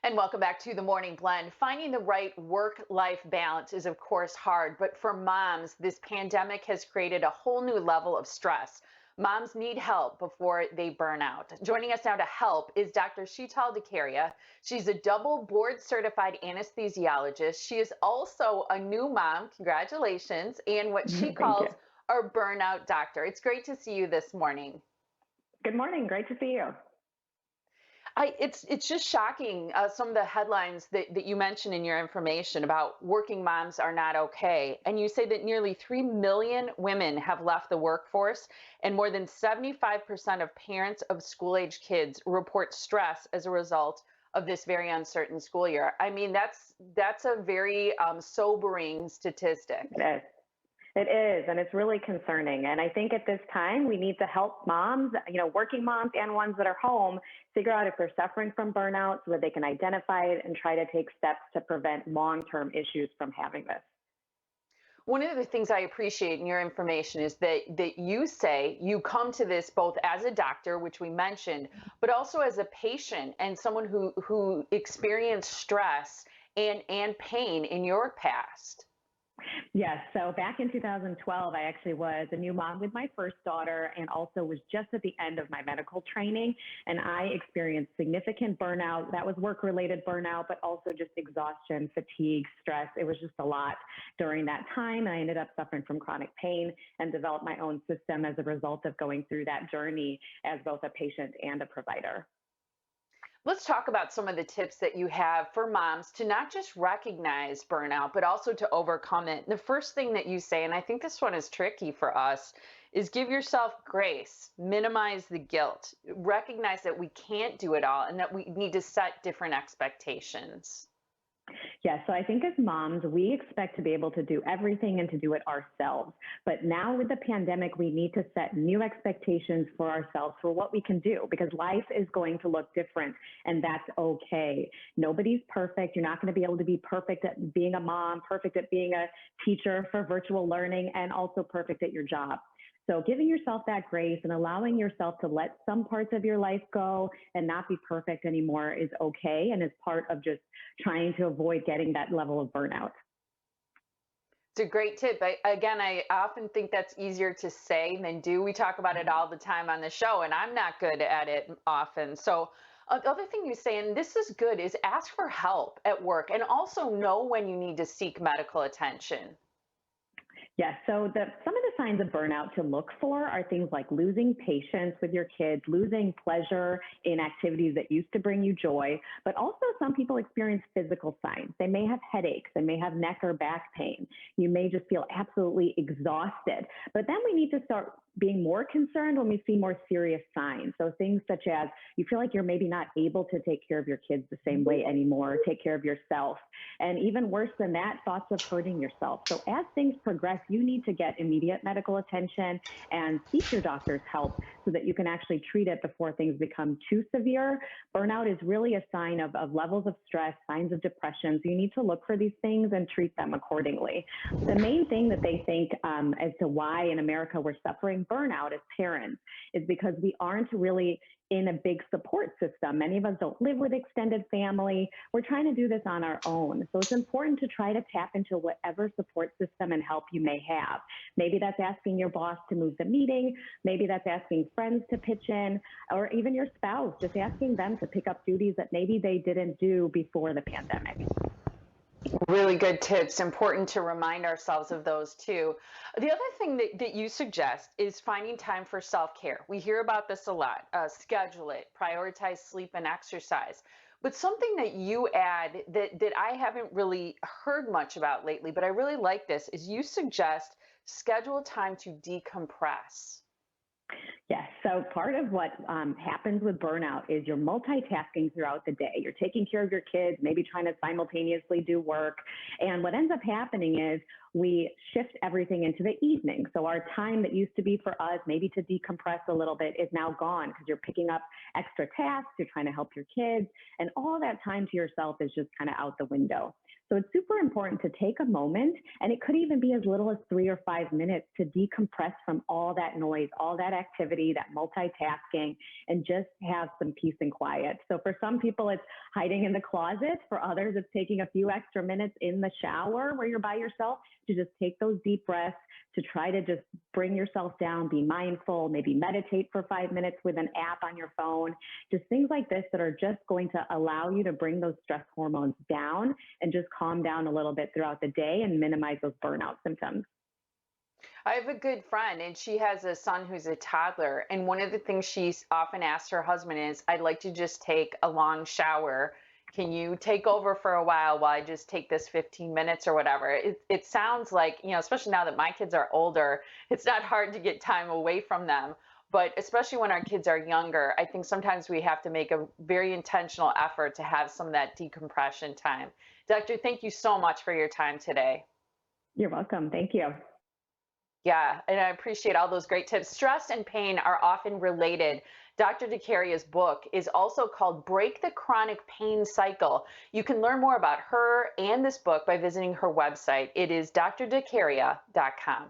And welcome back to the Morning Blend. Finding the right work-life balance is, of course, hard, but for moms, this pandemic has created a whole new level of stress. Moms need help before they burn out. Joining us now to help is Dr. DeCaria. She's a double board certified anesthesiologist. She is also a new mom, congratulations, and what she Thank you. calls a burnout doctor. It's great to see you this morning. Good morning. Great to see you. It's just shocking, some of the headlines that you mentioned in your information about working moms are not okay. And you say that nearly 3 million women have left the workforce, and more than 75% of parents of school age kids report stress as a result of this very uncertain school year. I mean, that's a very sobering statistic. It is. It is, and it's really concerning. And I think at this time, we need to help moms, working moms and ones that are home, figure out if they're suffering from burnout so that they can identify it and try to take steps to prevent long-term issues from having this. One of the things I appreciate in your information is that you say you come to this both as a doctor, which we mentioned, but also as a patient and someone who experienced stress and pain in your past. Yes. So back in 2012, I actually was a new mom with my first daughter and also was just at the end of my medical training. And I experienced significant burnout. That was work related burnout, but also just exhaustion, fatigue, stress. It was just a lot during that time. And I ended up suffering from chronic pain and developed my own system as a result of going through that journey as both a patient and a provider. Let's talk about some of the tips that you have for moms to not just recognize burnout, but also to overcome it. The first thing that you say, and I think this one is tricky for us, is give yourself grace, minimize the guilt, recognize that we can't do it all and that we need to set different expectations. Yeah, so I think as moms, we expect to be able to do everything and to do it ourselves. But now with the pandemic, we need to set new expectations for ourselves for what we can do because life is going to look different and that's okay. Nobody's perfect. You're not going to be able to be perfect at being a mom, perfect at being a teacher for virtual learning, and also perfect at your job. So giving yourself that grace and allowing yourself to let some parts of your life go and not be perfect anymore is okay and is part of just trying to avoid getting that level of burnout. It's a great tip. I often think that's easier to say than do. We talk about it all the time on the show, and I'm not good at it often. So, the other thing you say, and this is good, is ask for help at work and also know when you need to seek medical attention. Yes. So some of the signs of burnout to look for are things like losing patience with your kids, losing pleasure in activities that used to bring you joy, but also some people experience physical signs. They may have headaches, they may have neck or back pain. You may just feel absolutely exhausted. But then we need to start being more concerned when we see more serious signs. So things such as you feel like you're maybe not able to take care of your kids the same way anymore, take care of yourself. And even worse than that, thoughts of hurting yourself. So as things progress, you need to get immediate medical attention and seek your doctor's help so that you can actually treat it before things become too severe. Burnout is really a sign of levels of stress, signs of depression. So you need to look for these things and treat them accordingly. The main thing that they think as to why in America we're suffering burnout as parents is because we aren't really in a big support system. Many of us don't live with extended family. We're trying to do this on our own. So it's important to try to tap into whatever support system and help you may have. Maybe that's asking your boss to move the meeting. Maybe that's asking friends to pitch in, or even your spouse, just asking them to pick up duties that maybe they didn't do before the pandemic. Really good tips. Important to remind ourselves of those too. The other thing that you suggest is finding time for self care. We hear about this a lot. Schedule it, prioritize sleep and exercise. But something that you add that I haven't really heard much about lately, but I really like this, is you suggest schedule time to decompress. Yes. So part of what happens with burnout is you're multitasking throughout the day. You're taking care of your kids, maybe trying to simultaneously do work. And what ends up happening is we shift everything into the evening. So our time that used to be for us, maybe to decompress a little bit, is now gone because you're picking up extra tasks, you're trying to help your kids, and all that time to yourself is just kind of out the window. So it's super important to take a moment, and it could even be as little as 3 or 5 minutes to decompress from all that noise, all that activity, that multitasking, and just have some peace and quiet. So for some people, it's hiding in the closet. For others, it's taking a few extra minutes in the shower where you're by yourself to just take those deep breaths, to try to just bring yourself down, be mindful, maybe meditate for 5 minutes with an app on your phone, just things like this that are just going to allow you to bring those stress hormones down and just calm down a little bit throughout the day and minimize those burnout symptoms. I have a good friend, and she has a son who's a toddler. And one of the things she's often asks her husband is, I'd like to just take a long shower. Can you take over for a while I just take this 15 minutes or whatever? It sounds like, especially now that my kids are older, it's not hard to get time away from them. But especially when our kids are younger, I think sometimes we have to make a very intentional effort to have some of that decompression time. Doctor, thank you so much for your time today. You're welcome. Thank you. Yeah, and I appreciate all those great tips. Stress and pain are often related. Dr. DeCaria's book is also called Break the Chronic Pain Cycle. You can learn more about her and this book by visiting her website. It is drdecaria.com.